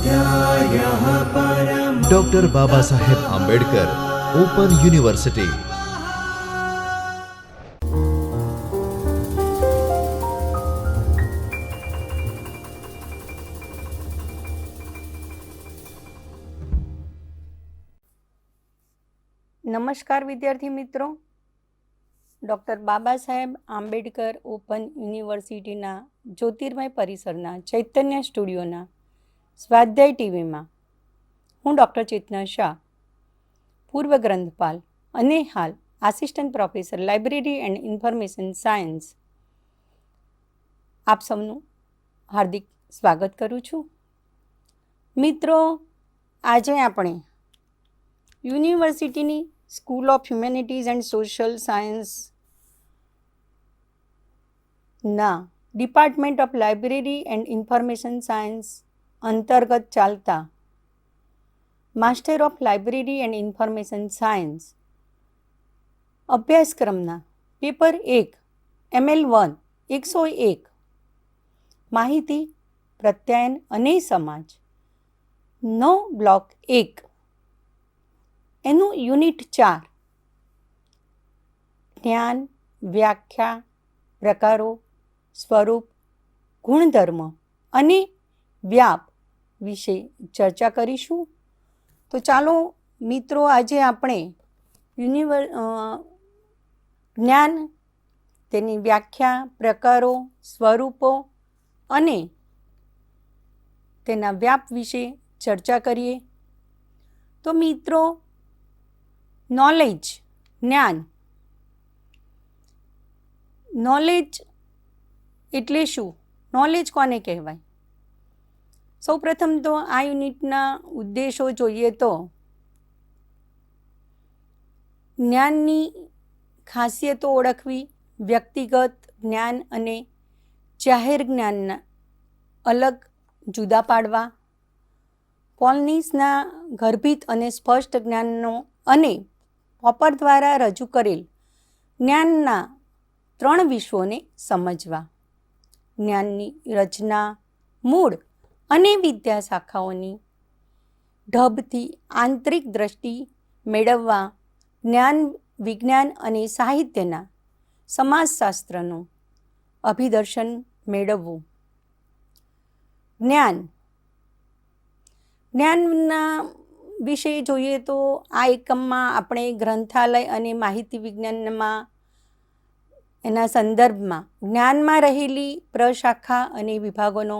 स्वाध्यायः परमः। Doctor Baba Saheb Ambedkar open university. નમસ્કાર વિદ્યાર્થી મિત્રો, ડૉક્ટર બાબા સાહેબ આંબેડકર ઓપન યુનિવર્સિટીના જ્યોતિર્મય પરિસરના ચૈતન્ય સ્ટુડિયોના સ્વાધ્યાય ટીવીમાં હું ડૉક્ટર ચેતના શાહ, પૂર્વ ગ્રંથપાલ અને હાલ assistant professor library and information science આપ સૌનું હાર્દિક સ્વાગત કરું છું. મિત્રો, આજે આપણે યુનિવર્સિટીની school of humanities and social સાયન્સના department of library and information science અંતર્ગત ચાલતા master of library and information science અભ્યાસક્રમના પેપર 1 ML1 101 માહિતી, પ્રત્યાયન અને સમાજ નો બ્લોક 1 એનું યુનિટ 4 જ્ઞાન, વ્યાખ્યા, પ્રકારો, સ્વરૂપ, ગુણધર્મ અને વ્યાપ વિશે ચર્ચા કરીશું. તો ચાલો મિત્રો, આજે આપણે જ્ઞાન, તેની વ્યાખ્યા, પ્રકારો, સ્વરૂપો અને તેના વ્યાપ વિશે ચર્ચા કરીએ. તો મિત્રો, નોલેજ, જ્ઞાન. નોલેજ એટલે શું? નોલેજ કોને કહેવાય? સૌપ્રથમ તો આ યુનિટના ઉદ્દેશો જોઈએ તો જ્ઞાનની ખાસિયતો ઓળખવી, વ્યક્તિગત જ્ઞાન અને જાહેર જ્ઞાનના અલગ જુદા પાડવા, પોલનીસના ગર્ભિત અને સ્પષ્ટ જ્ઞાનનો અને પોપર દ્વારા રજૂ કરેલ જ્ઞાનના 3 વિશ્વોને સમજવા, જ્ઞાનની રચના, મૂળ અને વિદ્યા શાખાઓની ઢબથી આંતરિક દ્રષ્ટિ મેળવવા, જ્ઞાન, વિજ્ઞાન અને સાહિત્યના સમાજશાસ્ત્રનું અભિદર્શન મેળવવું. જ્ઞાનના વિશે જોઈએ તો આ એકમમાં આપણે ગ્રંથાલય અને માહિતી વિજ્ઞાનમાં એના સંદર્ભમાં જ્ઞાનમાં રહેલી પ્રશાખા અને વિભાગોનો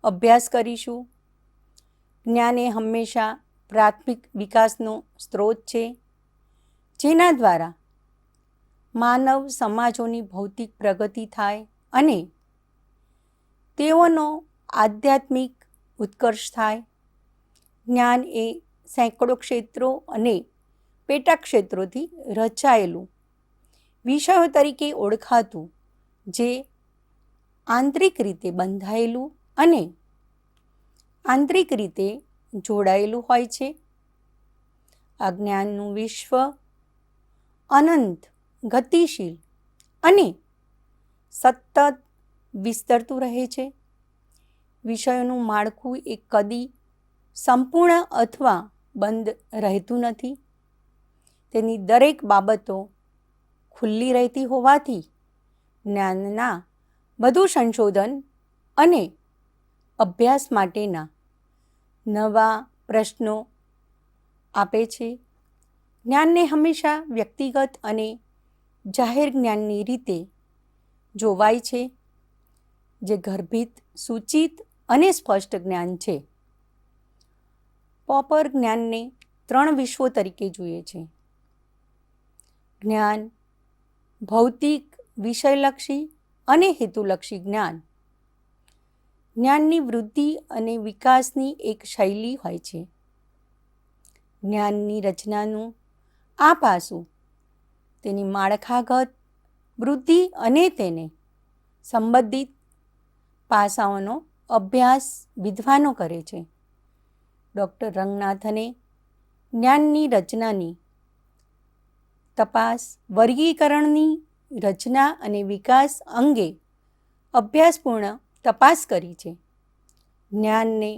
અભ્યાસ કરીશું. જ્ઞાન એ હંમેશા પ્રાથમિક વિકાસનો સ્ત્રોત છે, જેના દ્વારા માનવ સમાજોની ભૌતિક પ્રગતિ થાય અને તેઓનો આધ્યાત્મિક ઉત્કર્ષ થાય. જ્ઞાન એ સેંકડો ક્ષેત્રો અને પેટા ક્ષેત્રોથી રચાયેલું વિષયો તરીકે ઓળખાતું, જે આંતરિક રીતે બંધાયેલું અને આંતરિક રીતે જોડાયેલું હોય છે. આ જ્ઞાનનું વિશ્વ અનંત, ગતિશીલ અને સતત વિસ્તરતું રહે છે. વિષયોનું માળખું એક કદી સંપૂર્ણ અથવા બંધ રહેતું નથી. તેની દરેક બાબતો ખુલ્લી રહેતી હોવાથી જ્ઞાનના વધુ સંશોધન અને અભ્યાસ માટેના નવા પ્રશ્નો આપે છે. જ્ઞાનને હંમેશા વ્યક્તિગત અને જાહેર જ્ઞાનની રીતે જોવાય છે, જે ગર્ભિત, સૂચિત અને સ્પષ્ટ જ્ઞાન છે. પોપર જ્ઞાનને 3 વિશ્વો તરીકે જુએ છે: જ્ઞાન, ભૌતિક, વિષયલક્ષી અને હેતુલક્ષી જ્ઞાન. જ્ઞાનની વૃદ્ધિ અને વિકાસની એક શૈલી હોય છે. જ્ઞાનની રચનાનું આ પાસું તેની માળખાગત વૃદ્ધિ અને તેને સંબંધિત પાસાઓનો અભ્યાસ વિદ્વાનો કરે છે. ડૉક્ટર રંગનાથને જ્ઞાનની રચનાની તપાસ, વર્ગીકરણની રચના અને વિકાસ અંગે અભ્યાસપૂર્ણ તપાસ કરી છે. જ્ઞાનને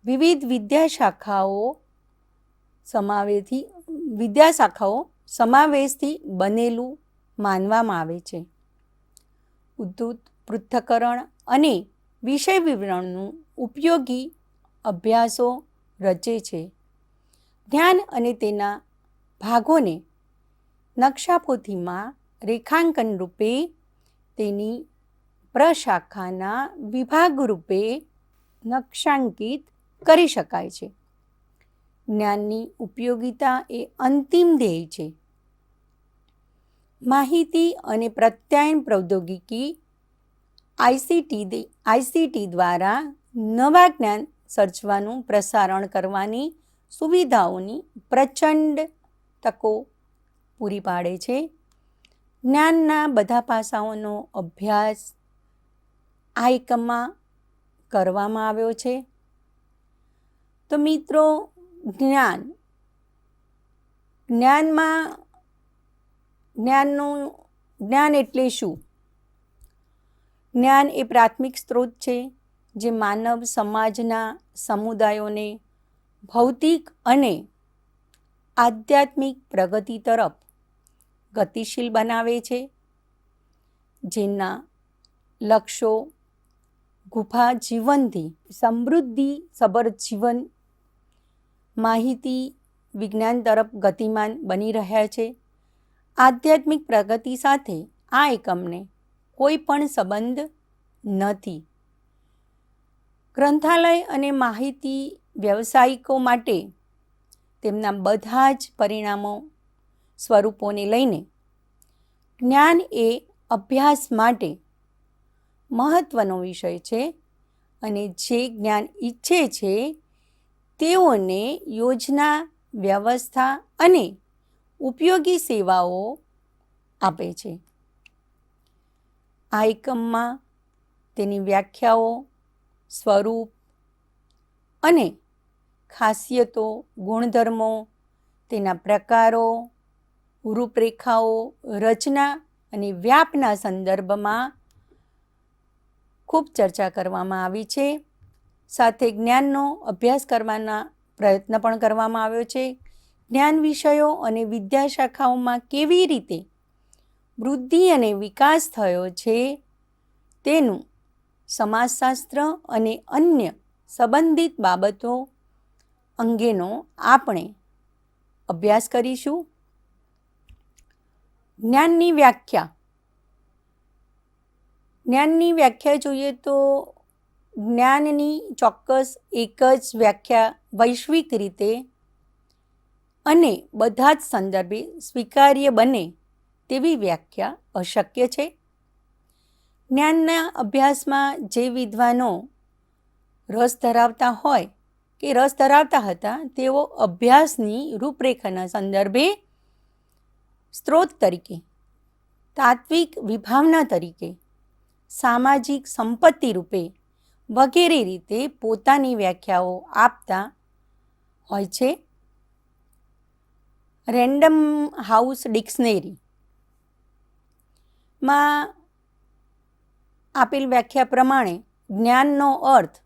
વિવિધ વિદ્યાશાખાઓ સમાવેશથી બનેલું માનવામાં આવે છે. ઉદ્ધત પૃથ્થકરણ અને વિષય વિવરણનું ઉપયોગી અભ્યાસો રચે છે. ધ્યાન અને તેના ભાગોને નકશાપોથીમાં રેખાંકન રૂપે તેની પ્રશાખાના વિભાગ રૂપે નકશાંકિત કરી શકાય છે. જ્ઞાનની ઉપયોગિતા એ અંતિમ ધ્યેય છે. માહિતી અને પ્રત્યાયન પ્રૌદ્યોગિકી આઈસીટી દ્વારા નવા જ્ઞાન સર્જવાનું પ્રસારણ કરવાની સુવિધાઓની પ્રચંડ તકો પૂરી પાડે છે. જ્ઞાનના બધા પાસાઓનો અભ્યાસ આ એકમમાં કરવામાં આવ્યો છે. તો મિત્રો, જ્ઞાન એટલે શું? જ્ઞાન એ પ્રાથમિક સ્ત્રોત છે જે માનવ સમાજના સમુદાયોને ભૌતિક અને આધ્યાત્મિક પ્રગતિ તરફ ગતિશીલ બનાવે છે. જેના લક્ષ્યો ગુફા જીવનથી સમૃદ્ધિસભર જીવન, માહિતી વિજ્ઞાન તરફ ગતિમાન બની રહ્યા છે. આધ્યાત્મિક પ્રગતિ સાથે આ એકમને કોઈ પણ સંબંધ નથી. ગ્રંથાલય અને માહિતી વ્યવસાયિકો માટે તેમના બધા જ પરિણામો સ્વરૂપોને લઈને જ્ઞાન એ અભ્યાસ માટે મહત્ત્વનો વિષય છે અને જે જ્ઞાન ઈચ્છે છે તેઓને યોજના, વ્યવસ્થા અને ઉપયોગી સેવાઓ આપે છે. આ એકમમાં તેની વ્યાખ્યાઓ, સ્વરૂપ અને ખાસિયતો, ગુણધર્મો, તેના પ્રકારો, રૂપરેખાઓ, રચના અને વ્યાપના સંદર્ભમાં ખૂબ ચર્ચા કરવામાં આવી છે. સાથે જ્ઞાનનો અભ્યાસ કરવાના પ્રયત્ન પણ કરવામાં આવ્યો છે. જ્ઞાન વિષયો અને વિદ્યાશાખાઓમાં કેવી રીતે વૃદ્ધિ અને વિકાસ થયો છે તેનું સમાજશાસ્ત્ર અને અન્ય સંબંધિત બાબતો અંગેનો આપણે અભ્યાસ કરીશું. જ્ઞાનની વ્યાખ્યા જોઈએ તો જ્ઞાનની ચોક્કસ એક જ વ્યાખ્યા વૈશ્વિક રીતે અને બધા જ સંદર્ભે સ્વીકાર્ય બને તેવી વ્યાખ્યા અશક્ય છે. જ્ઞાનના અભ્યાસમાં જે વિદ્વાનો રસ ધરાવતા હતા તેઓ અભ્યાસની રૂપરેખાના સંદર્ભે સ્ત્રોત તરીકે, તાત્વિક વિભાવના તરીકે, સામાજિક સંપત્તિ રૂપે વગેરે રીતે પોતાની વ્યાખ્યાઓ આપતા હોય છે. રેન્ડમ હાઉસ ડિક્શનરીમાં આપેલ વ્યાખ્યા પ્રમાણે જ્ઞાનનો અર્થ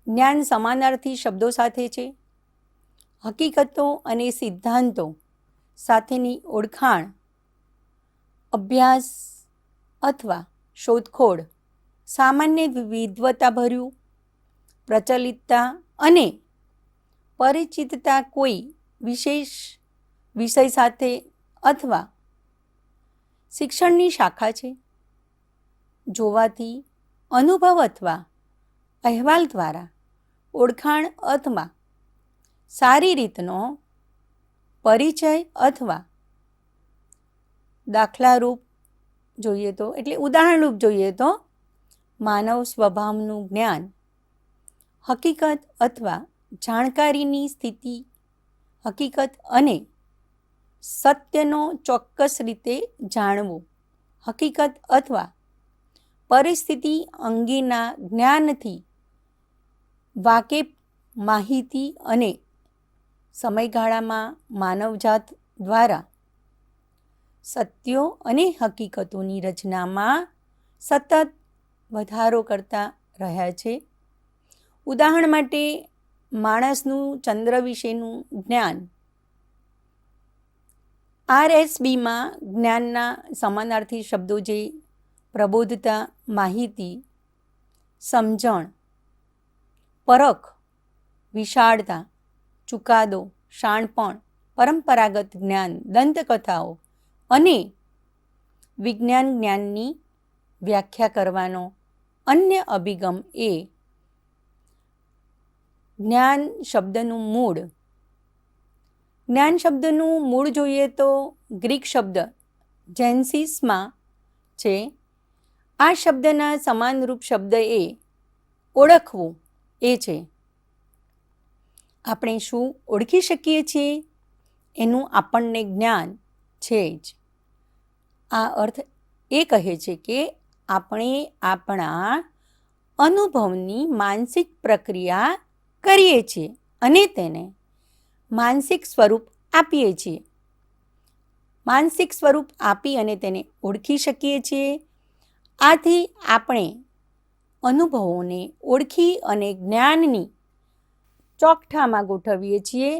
જ્ઞાન સમાનાર્થી શબ્દો સાથે છે. હકીકતો અને સિદ્ધાંતો સાથેની ઓળખાણ, અભ્યાસ અથવા શોધખોળ, સામાન્ય વિદ્વતાભર્યું, પ્રચલિતતા અને પરિચિતતા કોઈ વિશેષ વિષય સાથે અથવા શિક્ષણની શાખા છે. જોવાથી, અનુભવ અથવા અહેવાલ દ્વારા ઓળખાણ અથવા સારી રીતનો પરિચય અથવા ઉદાહરણરૂપ જોઈએ તો માનવ સ્વભાવનું જ્ઞાન, હકીકત અથવા જાણકારીની સ્થિતિ, હકીકત અને સત્યનો ચોક્કસ રીતે જાણવું, હકીકત અથવા પરિસ્થિતિ અંગેના જ્ઞાનથી વાકેફ માહિતી અને સમયગાળામાં માનવજાત દ્વારા સત્યો અને હકીકતોની રચનામાં સતત વધારો કરતા રહ્યા છે. ઉદાહરણ માટે માણસનું ચંદ્ર વિશેનું જ્ઞાન. RSBમાં જ્ઞાનના સમાનાર્થી શબ્દો જે પ્રબોધતા, માહિતી, સમજણ, પરખ, વિશાળતા, ચુકાદો, શાણપણ, પરંપરાગત જ્ઞાન, દંતકથાઓ અને વિજ્ઞાન જ્ઞાનની વ્યાખ્યા કરવાનો અન્ય અભિગમ એ જ્ઞાન શબ્દનું મૂળ. જ્ઞાન શબ્દનું મૂળ જોઈએ તો ગ્રીક શબ્દ જેન્સિસમાં છે. આ શબ્દના સમાનરૂપ શબ્દ એ ઓળખવું એ છે. આપણે શું ઓળખી શકીએ છીએ એનું આપણને જ્ઞાન છે જ. આ અર્થ એ કહે છે કે આપણે આપણા અનુભવની માનસિક પ્રક્રિયા કરીએ છીએ અને તેને માનસિક સ્વરૂપ આપીએ છીએ. માનસિક સ્વરૂપ આપી અને તેને ઓળખી શકીએ છીએ. આથી આપણે અનુભવોને ઓળખી અને જ્ઞાનની ચોકઠામાં ગોઠવીએ છીએ.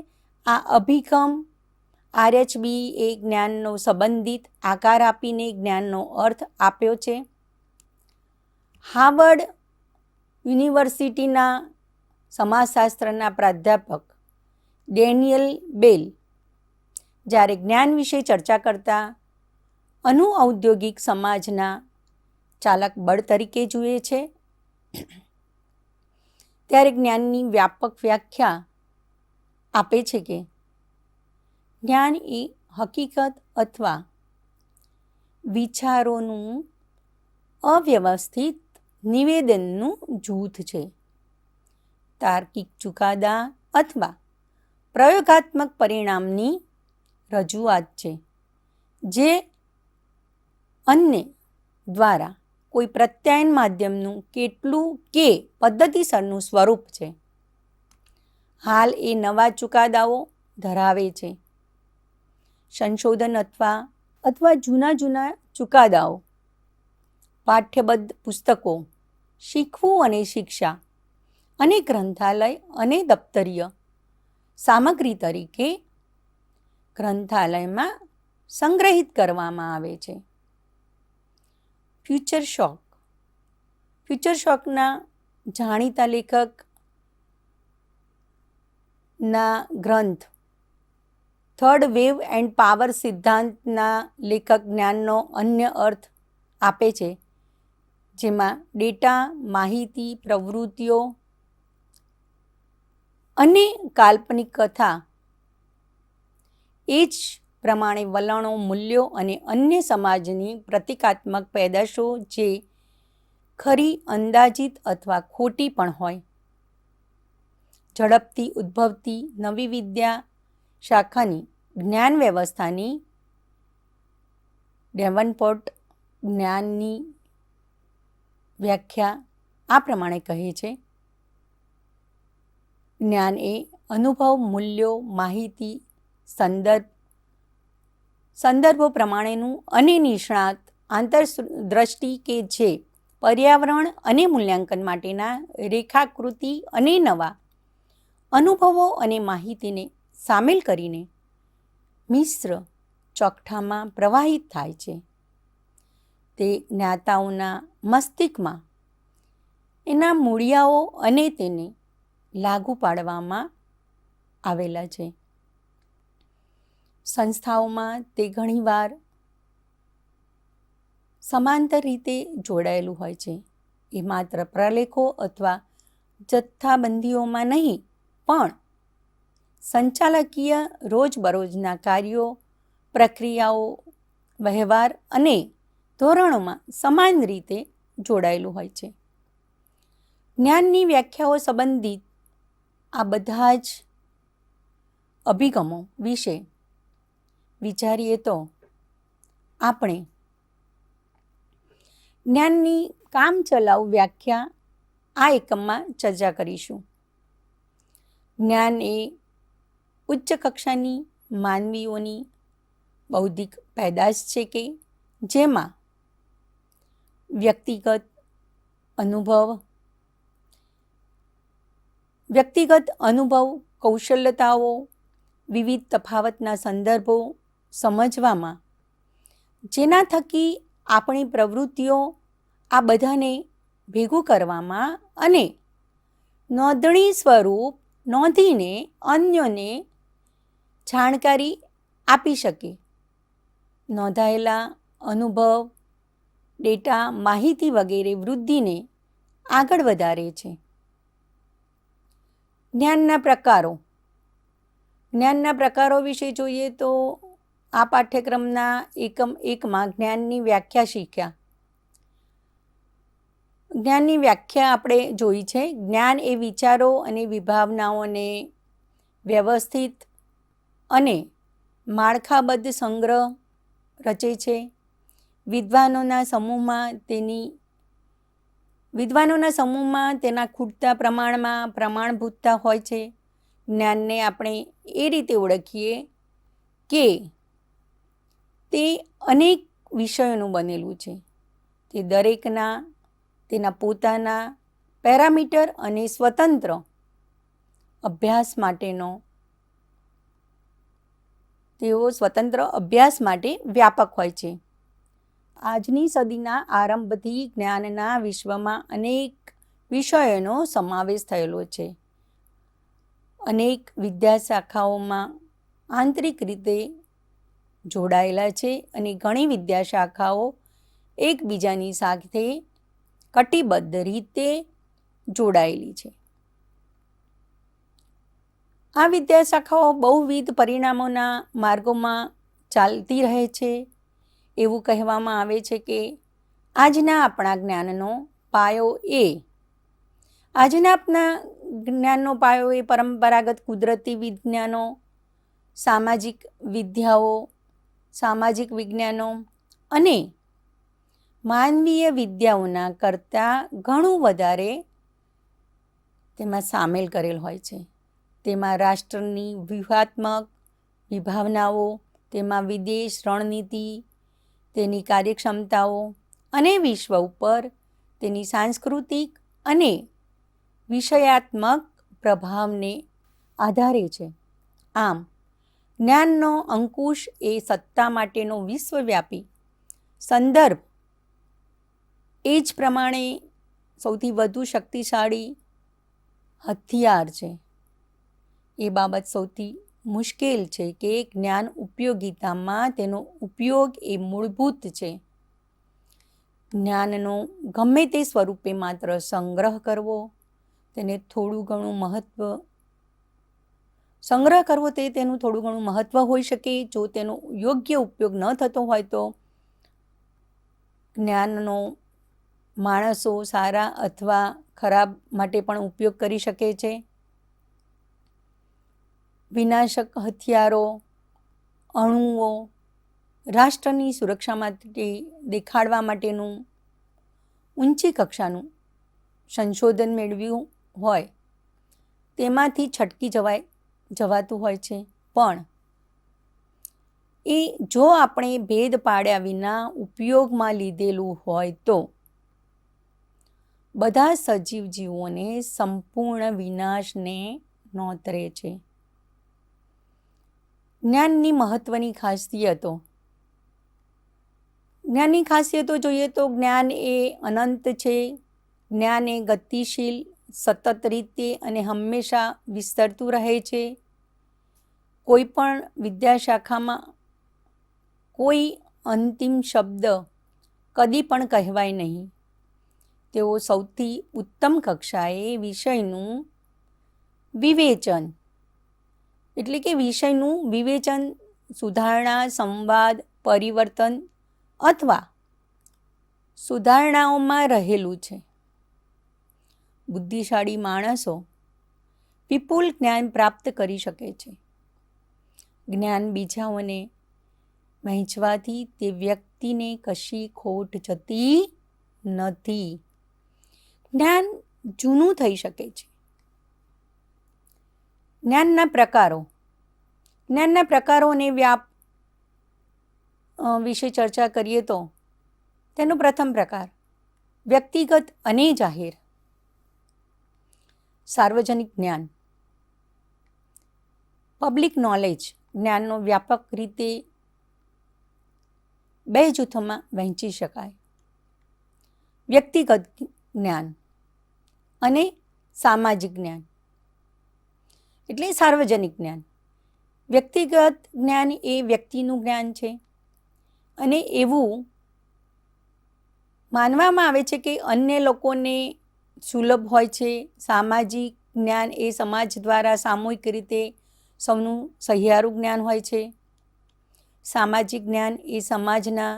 આ અભિગમ RHB એ જ્ઞાનનો સંબંધિત આકાર આપીને જ્ઞાનનો અર્થ આપ્યો છે. હાર્વર્ડ યુનિવર્સિટીના સમાજશાસ્ત્રના પ્રાધ્યાપક ડેનિયલ બેલ જ્યારે જ્ઞાન વિશે ચર્ચા કરતા અનુઔદ્યોગિક સમાજના ચાલક બળ તરીકે જુએ છે ત્યારે જ્ઞાનની વ્યાપક વ્યાખ્યા આપે છે કે જ્ઞાન એ હકીકત અથવા વિચારોનું અવ્યવસ્થિત નિવેદનનું જૂથ છે. તાર્કિક ચુકાદા અથવા પ્રયોગાત્મક પરિણામની રજૂઆત છે જે અન્ય દ્વારા કોઈ પ્રત્યાયન માધ્યમનું કેટલું કે પદ્ધતિસરનું સ્વરૂપ છે. હાલ એ નવા ચુકાદાઓ ધરાવે છે. સંશોધન અથવા જૂના ચુકાદાઓ, પાઠ્યબદ્ધ પુસ્તકો, શીખવું અને શિક્ષા અને ગ્રંથાલય અને દપ્તરીય સામગ્રી તરીકે ગ્રંથાલયમાં સંગ્રહિત કરવામાં આવે છે. ફ્યુચર શોકના જાણીતા લેખકના ગ્રંથ થર્ડ વેવ એન્ડ પાવર સિદ્ધાંતના લેખક જ્ઞાનનો અન્ય અર્થ આપે છે જેમાં ડેટા, માહિતી, પ્રવૃત્તિઓ અને કાલ્પનિક કથા એ જ પ્રમાણે વલણો, મૂલ્યો અને અન્ય સમાજની પ્રતિકાત્મક પેદાશો જે ખરી, અંદાજિત અથવા ખોટી પણ હોય. ઝડપથી ઉદ્ભવતી નવી વિદ્યા શાખાની જ્ઞાન વ્યવસ્થાની ડેવનપોર્ટ જ્ઞાનની વ્યાખ્યા આ પ્રમાણે કહે છે. જ્ઞાન એ અનુભવ, મૂલ્યો, માહિતી, સંદર્ભો પ્રમાણેનું અને નિષ્ણાત આંતરદૃષ્ટિ કે જે પર્યાવરણ અને મૂલ્યાંકન માટેના રેખાકૃતિ અને નવા અનુભવો અને માહિતીને સામેલ કરીને મિશ્ર ચોકઠામાં પ્રવાહિત થાય છે. તે જ્ઞાતાઓના મસ્તિષ્કમાં એના મૂળિયાઓ અને તેને લાગુ પાડવામાં આવેલા છે. સંસ્થાઓમાં તે ઘણીવાર સમાંતર રીતે જોડાયેલું હોય છે. એ માત્ર પ્રલેખો અથવા જથ્થાબંધીઓમાં નહીં પણ સંચાલકીય રોજબરોજના કાર્યો, પ્રક્રિયાઓ, વ્યવહાર અને ધોરણોમાં સમાન રીતે જોડાયેલું હોય છે. જ્ઞાનની વ્યાખ્યાઓ સંબંધિત આ બધા જ અભિગમો વિશે વિચારીએ તો આપણે જ્ઞાનની કામચલાઉ વ્યાખ્યા આ એકમમાં ચર્ચા કરીશું. જ્ઞાન એ ઉચ્ચ કક્ષાની માનવીઓની બૌદ્ધિક પેદાશ છે કે જેમાં વ્યક્તિગત અનુભવ, વ્યક્તિગત અનુભવ, કૌશલ્યતાઓ, વિવિધ તફાવતના સંદર્ભો સમજવામાં, જેના થકી આપણી પ્રવૃત્તિઓ આ બધાને ભેગું કરવામાં અને નોંધણી સ્વરૂપ નોંધીને અન્યોને જાણકારી આપી શકે. નોંધાયેલા અનુભવ, ડેટા, માહિતી વગેરે વૃદ્ધિને આગળ વધારે છે. જ્ઞાનના પ્રકારો. જ્ઞાનના પ્રકારો વિશે જોઈએ તો આ પાઠ્યક્રમના એકમ 1માં જ્ઞાનની વ્યાખ્યા શીખ્યા. જ્ઞાનની વ્યાખ્યા આપણે જોઈ છે. જ્ઞાન એ વિચારો અને વિભાવનાઓને વ્યવસ્થિત અને માળખાબદ્ધ સંગ્રહ રચે છે. વિદ્વાનોના સમૂહમાં તેના ખૂટતા પ્રમાણમાં પ્રમાણભૂતતા હોય છે. જ્ઞાનને આપણે એ રીતે ઓળખીએ કે તે અનેક વિષયોનું બનેલું છે. તે દરેકના તેના પોતાના પેરામીટર અને સ્વતંત્ર અભ્યાસ માટે વ્યાપક હોય છે. આજની સદીના આરંભથી જ્ઞાનના વિશ્વમાં અનેક વિષયોનો સમાવેશ થયેલો છે. અનેક વિદ્યાશાખાઓમાં આંતરિક રીતે જોડાયેલા છે અને ઘણી વિદ્યાશાખાઓ એકબીજાની સાથે કટિબદ્ધ રીતે જોડાયેલી છે. આ વિદ્યાશાખાઓ બહુવિધ પરિણામોના માર્ગોમાં ચાલતી રહે છે. એવું કહેવામાં આવે છે કે આજના આપણા જ્ઞાનનો પાયો એ પરંપરાગત કુદરતી વિજ્ઞાનો, સામાજિક વિદ્યાઓ, સામાજિક વિજ્ઞાનો અને માનવીય વિદ્યાઓના કરતાં ઘણું વધારે તેમાં સામેલ કરેલ હોય છે. તેમાં રાષ્ટ્રની વ્યૂહાત્મક વિભાવનાઓ, તેમાં વિદેશ રણનીતિ, તેની કાર્યક્ષમતાઓ અને વિશ્વ ઉપર તેની સાંસ્કૃતિક અને વિષયાત્મક પ્રભાવને આધારે છે. આમ જ્ઞાનનો અંકુશ એ સત્તા માટેનો વિશ્વવ્યાપી સંદર્ભ, એ જ પ્રમાણે સૌથી વધુ શક્તિશાળી હથિયાર છે. એ બાબત સૌથી મુશ્કેલ છે કે જ્ઞાન ઉપયોગિતામાં તેનો ઉપયોગ એ મૂળભૂત છે. જ્ઞાનનો ગમે તે સ્વરૂપે માત્ર સંગ્રહ કરવો, તેનું થોડું ઘણું મહત્વ હોઈ શકે. જો તેનો યોગ્ય ઉપયોગ ન થતો હોય તો જ્ઞાનનો માણસો સારા અથવા ખરાબ માટે પણ ઉપયોગ કરી શકે છે. વિનાશક હથિયારો, અણુઓ, રાષ્ટ્રની સુરક્ષા માટે દેખાડવા માટેનું ઊંચી કક્ષાનું સંશોધન મેળવ્યું હોય તેમાંથી છટકી જવાતું હોય છે. પણ એ જો આપણે ભેદ પાડ્યા વિના ઉપયોગમાં લીધેલું હોય તો બધા સજીવ જીવોને સંપૂર્ણ વિનાશને નોતરે છે. જ્ઞાનની મહત્વની ખાસિયતો જોઈએ તો જ્ઞાન એ અનંત છે. જ્ઞાન એ ગતિશીલ, સતત રીતે અને હંમેશા વિસ્તરતું રહે છે. કોઈ પણ વિદ્યાશાખામાં કોઈ અંતિમ શબ્દ કદી પણ કહેવાય નહીં. તેઓ સૌથી ઉત્તમ કક્ષાએ વિષયનું વિવેચન, સુધારણા, સંવાદ, પરિવર્તન અથવા સુધારણાઓમાં રહેલું છે. બુદ્ધિશાળી માણસો વિપુલ જ્ઞાન પ્રાપ્ત કરી શકે છે. જ્ઞાન બીજાઓને વહેંચવાથી તે વ્યક્તિને કશી ખોટ જતી નથી. જ્ઞાન જૂનું થઈ શકે છે. જ્ઞાનના પ્રકારો અને વ્યાપ વિશે ચર્ચા કરીએ તો તેનો પ્રથમ પ્રકાર વ્યક્તિગત અને જાહેર. સાર્વજનિક જ્ઞાન. પબ્લિક નોલેજ જ્ઞાનનો વ્યાપક રીતે બે જૂથોમાં વહેંચી શકાય. વ્યક્તિગત જ્ઞાન અને સામાજિક જ્ઞાન. એટલે સાર્વજનિક જ્ઞાન. વ્યક્તિગત જ્ઞાન એ વ્યક્તિનું જ્ઞાન છે અને એવું માનવામાં આવે છે કે અન્ય લોકોને સુલભ હોય છે. સામાજિક જ્ઞાન એ સમાજ દ્વારા સામૂહિક રીતે સૌનું સહિયારું જ્ઞાન હોય છે. સામાજિક જ્ઞાન એ સમાજના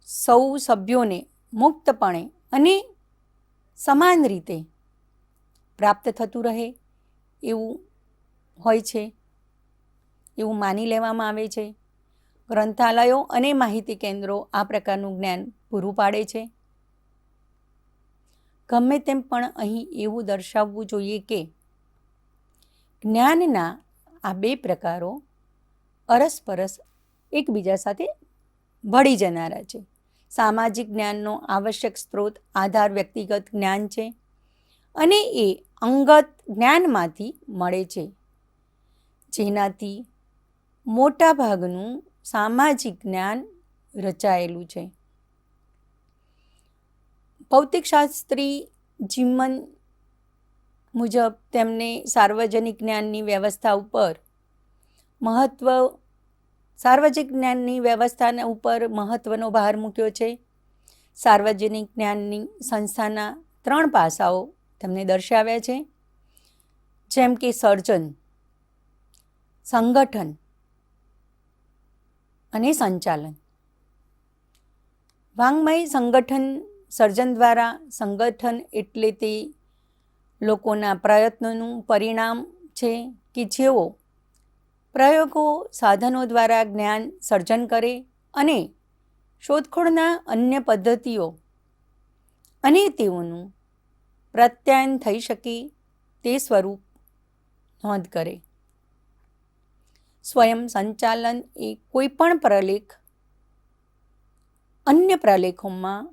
સૌ સભ્યોને મુક્તપણે અને સમાન રીતે પ્રાપ્ત થતું રહે એવું હોય છે, એવું માની લેવામાં આવે છે. ગ્રંથાલયો અને માહિતી કેન્દ્રો આ પ્રકારનું જ્ઞાન પૂરું પાડે છે. ગમે તેમ પણ અહીં એવું દર્શાવવું જોઈએ કે જ્ઞાનના આ બે પ્રકારો અરસપરસ એકબીજા સાથે ભળી જનારા છે. સામાજિક જ્ઞાનનો આવશ્યક સ્ત્રોત આધાર વ્યક્તિગત જ્ઞાન છે અને એ અંગત જ્ઞાનમાંથી મળે છે, જેનાથી મોટા ભાગનું સામાજિક જ્ઞાન રચાયેલું છે. ભૌતિકશાસ્ત્રી જીમન મુજબ તેમને સાર્વજનિક જ્ઞાનની વ્યવસ્થા ઉપર સાર્વજનિક જ્ઞાનની વ્યવસ્થાના ઉપર મહત્ત્વનો ભાર મૂક્યો છે. સાર્વજનિક જ્ઞાનની સંસ્થાના 3 પાસાઓ તેમને દર્શાવ્યા છે, જેમ કે સર્જન, સંગઠન અને સંચાલન. વાङ्મય સંગઠન સર્જન દ્વારા, સંગઠન એટલે તે લોકોના પ્રયત્નોનું પરિણામ છે કે જેઓ પ્રયોગો સાધનો દ્વારા જ્ઞાન સર્જન કરે અને શોધખોળના અન્ય પદ્ધતિઓ અને તેઓનું પ્રત્યાયન થઈ શકે તે સ્વરૂપ નોંધ કરે. સ્વયં સંચાલન એ કોઈપણ પ્રલેખ અન્ય પ્રલેખોમાં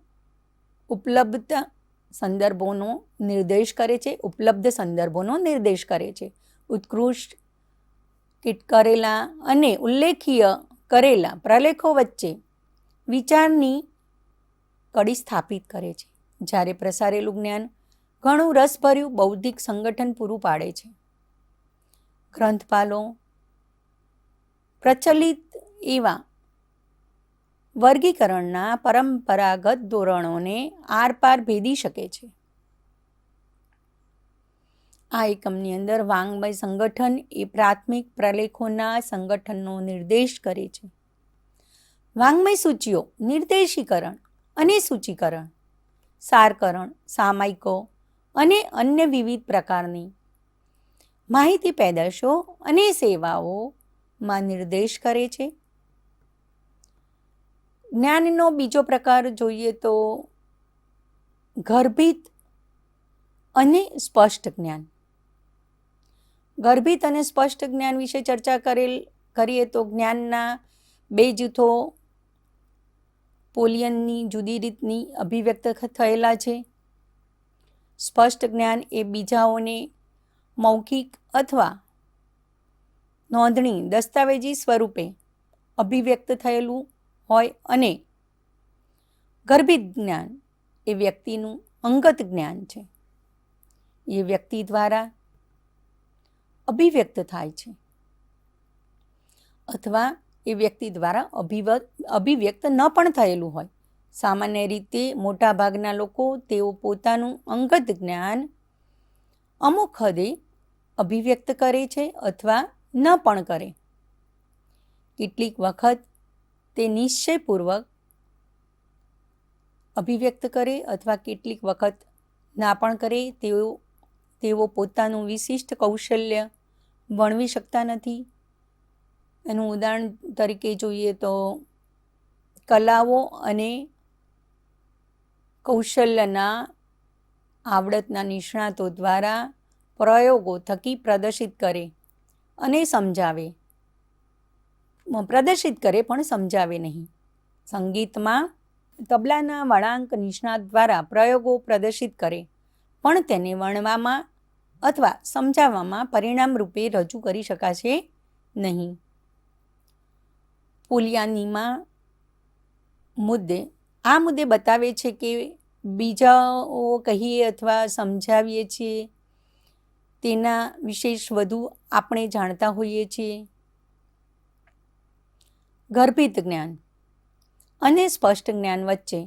ઉપલબ્ધ સંદર્ભોનો નિર્દેશ કરે છે. ઉત્કૃષ્ટ કરેલા અને ઉલ્લેખીય કરેલા પ્રલેખો વચ્ચે વિચારની કડી સ્થાપિત કરે છે, જ્યારે પ્રસારેલું જ્ઞાન ઘણું રસભર્યું બૌદ્ધિક સંગઠન પૂરું પાડે છે. ગ્રંથપાલો પ્રચલિત એવા વર્ગીકરણના પરંપરાગત ધોરણોને આરપાર ભેદી શકે છે. આ એકમની અંદર વાङ्મય સંગઠન એ પ્રાથમિક પ્રલેખોના સંગઠનનો નિર્દેશ કરે છે. વાङ्મય સૂચિઓ નિર્દેશીકરણ અને સૂચિકરણ, સારકરણ, સામયિકો અને અન્ય વિવિધ પ્રકારની માહિતી પેદાશો અને સેવાઓમાં નિર્દેશ કરે છે. જ્ઞાનનો બીજો પ્રકાર જોઈએ તો ગર્ભિત અને સ્પષ્ટ જ્ઞાન. ગર્ભિત અને સ્પષ્ટ જ્ઞાન વિશે ચર્ચા કરીએ તો જ્ઞાનના 2 જૂથો પોલિયનની જુદી રીતની અભિવ્યક્ત થયેલા છે. સ્પષ્ટ જ્ઞાન એ બીજાઓને મૌખિક અથવા નોંધણી દસ્તાવેજી સ્વરૂપે અભિવ્યક્ત થયેલું હોય અને ગર્ભિત જ્ઞાન એ વ્યક્તિનું અંગત જ્ઞાન છે. એ વ્યક્તિ દ્વારા અભિવ્યક્ત થાય છે અથવા એ વ્યક્તિ દ્વારા અભિવ્યક્ત ન પણ થયેલું હોય. સામાન્ય રીતે મોટાભાગના લોકો તેઓ પોતાનું અંગત જ્ઞાન અમુક હદે અભિવ્યક્ત કરે છે અથવા ન પણ કરે. કેટલીક વખત તે નિશ્ચયપૂર્વક અભિવ્યક્ત કરે અથવા કેટલીક વખત ના પણ કરે. તેઓ પોતાનું વિશિષ્ટ કૌશલ્ય વર્ણવી શકતા નથી. એનું ઉદાહરણ તરીકે જોઈએ તો કલાઓ અને કૌશલ્યના આવડતના નિષ્ણાતો દ્વારા પ્રયોગો થકી પ્રદર્શિત કરે પણ સમજાવે નહીં. સંગીતમાં તબલાના વળાંક નિષ્ણાત દ્વારા પ્રયોગો પ્રદર્શિત કરે પણ તેને વર્ણવામાં અથવા સમજાવવામાં પરિણામ રૂપે રજૂ કરી શકાશે નહીં. પોલિયાનીમાં આ મુદ્દે બતાવે છે કે બીજાઓ કહીએ અથવા સમજાવીએ છીએ તેના વિશેષ વધુ આપણે જાણતા હોઈએ છીએ. ગર્ભિત જ્ઞાન અને સ્પષ્ટ જ્ઞાન વચ્ચે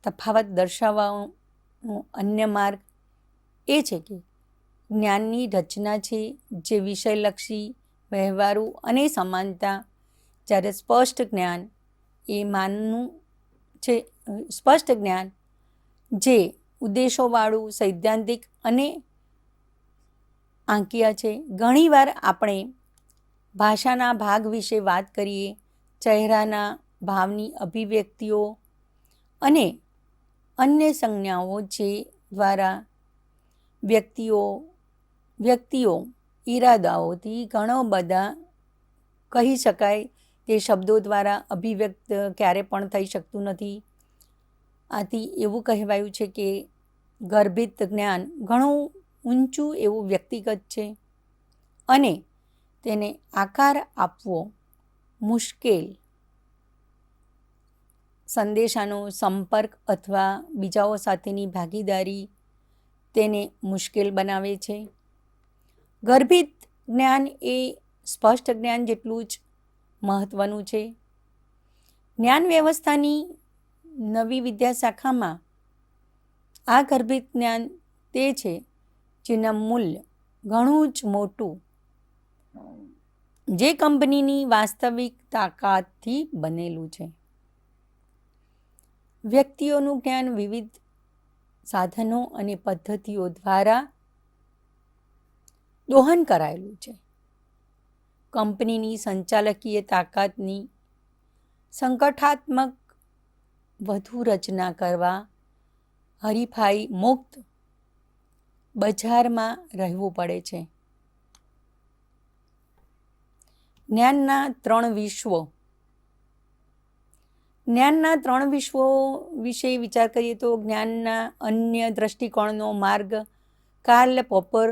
તફાવત દર્શાવવાનો અન્ય માર્ગ એ છે કે જ્ઞાનની રચના છે જે વિષયલક્ષી, વ્યવહારુ અને સમાનતા, જ્યારે સ્પષ્ટ જ્ઞાન જે ઉદ્દેશોવાળું, સૈદ્ધાંતિક અને આંકીય છે. ઘણીવાર આપણે ભાષાના ભાગ વિશે વાત કરીએ, ચહેરાના ભાવની અભિવ્યક્તિઓ અને અન્ય સંજ્ઞાઓ જે દ્વારા વ્યક્તિઓ ઈરાદાઓથી ઘણો બધા કહી શકાય તે શબ્દો દ્વારા અભિવ્યક્ત ક્યારે પણ થઈ શકતું નથી. આથી એવું કહેવાયું છે કે ગર્ભિત જ્ઞાન ઘણું ઊંચું એવું વ્યક્તિગત છે અને તેને આકાર આપવો મુશ્કેલ. સંદેશાનો સંપર્ક અથવા બીજાઓ સાથેની ભાગીદારી તેને મુશ્કેલ બનાવે છે. ગર્ભિત જ્ઞાન એ સ્પષ્ટ જ્ઞાન જેટલું જ મહત્ત્વનું છે. જ્ઞાન વ્યવસ્થાની નવી વિદ્યાશાખામાં આ ગર્ભિત જ્ઞાન તે છે જેના મૂલ્ય ઘણું જ મોટું, જે કંપનીની વાસ્તવિક તાકાતથી બનેલું છે. વ્યક્તિઓનું જ્ઞાન વિવિધ સાધનો અને પદ્ધતિઓ દ્વારા દોહન કરાયેલું છે. કંપનીની સંચાલકીય તાકાતની સંગઠનાત્મક વધુ રચના કરવા હરીફાઈ મુક્ત બજારમાં રહેવું પડે છે. જ્ઞાનના 3 વિશ્વો. જ્ઞાનના 3 વિશ્વો વિશે વિચાર કરીએ તો જ્ઞાનના અન્ય દ્રષ્ટિકોણનો માર્ગ કાર્લ પોપર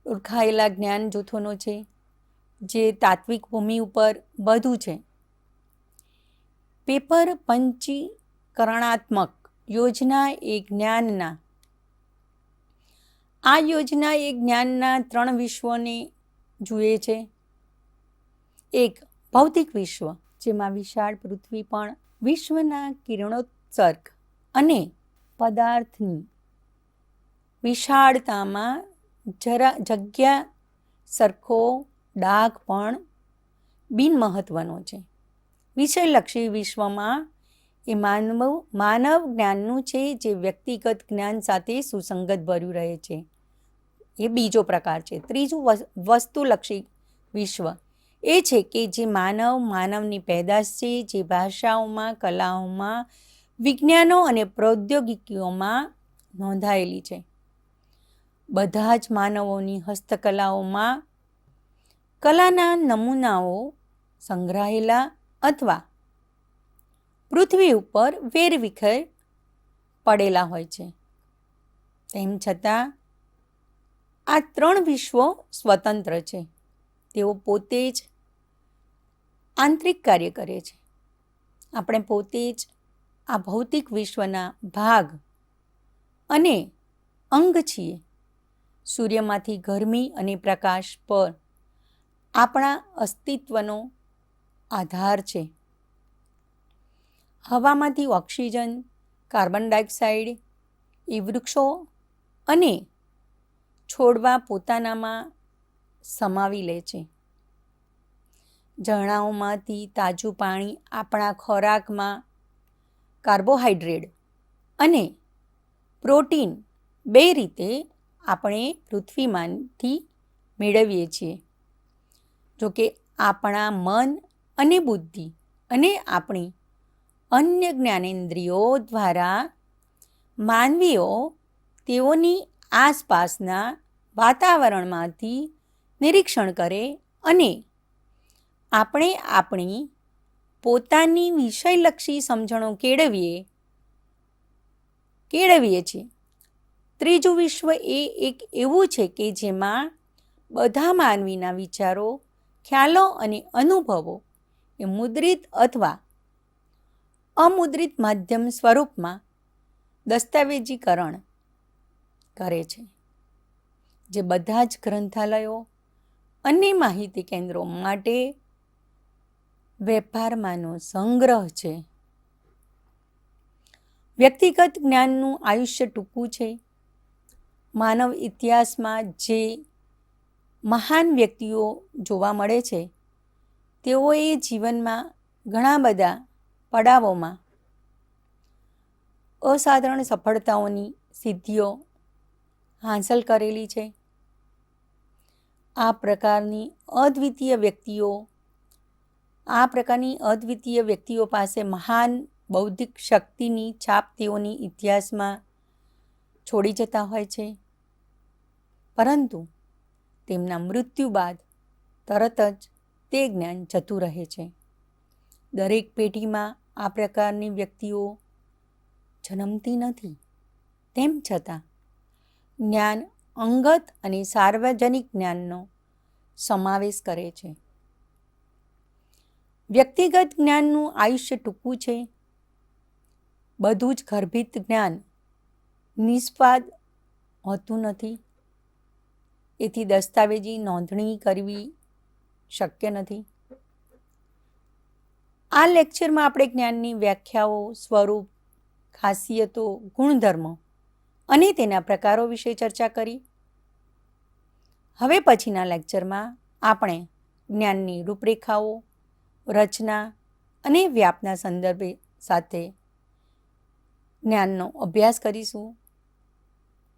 ઓળખાયેલા જ્ઞાન જૂથોનો છે, જે તાત્વિક ભૂમિ ઉપર બધું છે. પેપર પંચીકરણાત્મક યોજના એ જ્ઞાનના 3 વિશ્વોને જુએ છે. એક ભૌતિક વિશ્વ, જેમાં વિશાળ પૃથ્વી પણ વિશ્વના કિરણોત્સર્ગ અને પદાર્થની વિશાળતામાં જગ્યા સરખો ડાઘ પણ બિનમહત્વનો છે. વિષયલક્ષી વિશ્વમાં એ માનવ જ્ઞાનનું છે જે વ્યક્તિગત જ્ઞાન સાથે સુસંગત ભર્યું રહે છે. એ બીજો પ્રકાર છે. ત્રીજું વસ્તુલક્ષી વિશ્વ એ છે કે જે માનવની પેદાશ છે, જે ભાષાઓમાં, કલાઓમાં, વિજ્ઞાનો અને પ્રૌદ્યોગિકીઓમાં નોંધાયેલી છે. બધા જ માનવોની હસ્તકલાઓમાં કલાના નમૂનાઓ સંગ્રહાયેલા અથવા પૃથ્વી ઉપર વેરવિખેર પડેલા હોય છે. તેમ છતાં આ 3 વિશ્વો સ્વતંત્ર છે. તેઓ પોતે જ આંતરિક કાર્ય કરે છે. આપણે પોતે જ આ ભૌતિક વિશ્વના ભાગ અને અંગ છીએ. સૂર્યમાંથી ગરમી અને પ્રકાશ પર આપણા અસ્તિત્વનો આધાર છે. હવામાંથી ઓક્સિજન, કાર્બન ડાયોક્સાઇડ એ વૃક્ષો અને છોડવા પોતાનામાં સમાવી લે છે. ઝરણાઓમાંથી તાજું પાણી આપણા ખોરાકમાં કાર્બોહાઈડ્રેટ અને પ્રોટીન 2 રીતે આપણે પૃથ્વીમાંથી મેળવીએ છીએ. જોકે આપણા મન અને બુદ્ધિ અને આપણી અન્ય જ્ઞાનેન્દ્રિયો દ્વારા માનવીઓ તેઓની આસપાસના વાતાવરણમાંથી નિરીક્ષણ કરે અને આપણે આપણી પોતાની વિષયલક્ષી સમજણો કેળવીએ કેળવીએ છીએ. ત્રીજું વિશ્વ એ એક એવું છે કે જેમાં બધા માનવીના વિચારો, ખ્યાલો અને અનુભવો એ મુદ્રિત અથવા અમુદ્રિત માધ્યમ સ્વરૂપમાં દસ્તાવેજીકરણ કરે છે, જે બધા જ ગ્રંથાલયો અને માહિતી કેન્દ્રો માટે વેપારમાંનો સંગ્રહ છે. વ્યક્તિગત જ્ઞાનનું આયુષ્ય ટૂંકું છે. માનવ ઇતિહાસમાં જે મહાન વ્યક્તિઓ જોવા મળે છે, તેઓએ જીવનમાં ઘણા બધા પડાવોમાં અસાધારણ સફળતાઓની સિદ્ધિઓ હાંસલ કરેલી છે. આ પ્રકારની અદ્વિતીય વ્યક્તિઓ પાસે મહાન બૌદ્ધિક શક્તિની છાપ તેઓની ઇતિહાસમાં છોડી જતા હોય છે, પરંતુ તેમના મૃત્યુ બાદ તરત જ તે જ્ઞાન જતું રહે છે. દરેક પેઢીમાં આ પ્રકારની વ્યક્તિઓ જન્મતી નથી. તેમ છતાં જ્ઞાન અંગત અને સાર્વજનિક જ્ઞાનનો સમાવેશ કરે છે. વ્યક્તિગત જ્ઞાનનું આયુષ્ય ટૂંકું છે. બધું જ ગર્ભિત જ્ઞાન નિસ્વાદ હોતું નથી. એથી દસ્તાવેજી નોંધણી કરવી શક્ય નથી. આ લેક્ચરમાં આપણે જ્ઞાનની વ્યાખ્યાઓ, સ્વરૂપ, ખાસિયતો, ગુણધર્મો અને તેના પ્રકારો વિશે ચર્ચા કરી. હવે પછીના લેક્ચરમાં આપણે જ્ઞાનની રૂપરેખાઓ, રચના અને વ્યાપના સંદર્ભે સાથે જ્ઞાનનો અભ્યાસ કરીશું.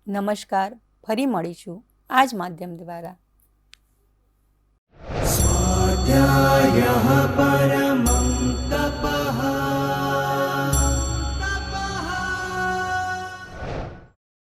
નમસ્કાર. ફરી મળીશું આ જ માધ્યમ દ્વારા. સ્વાધ્યાયઃ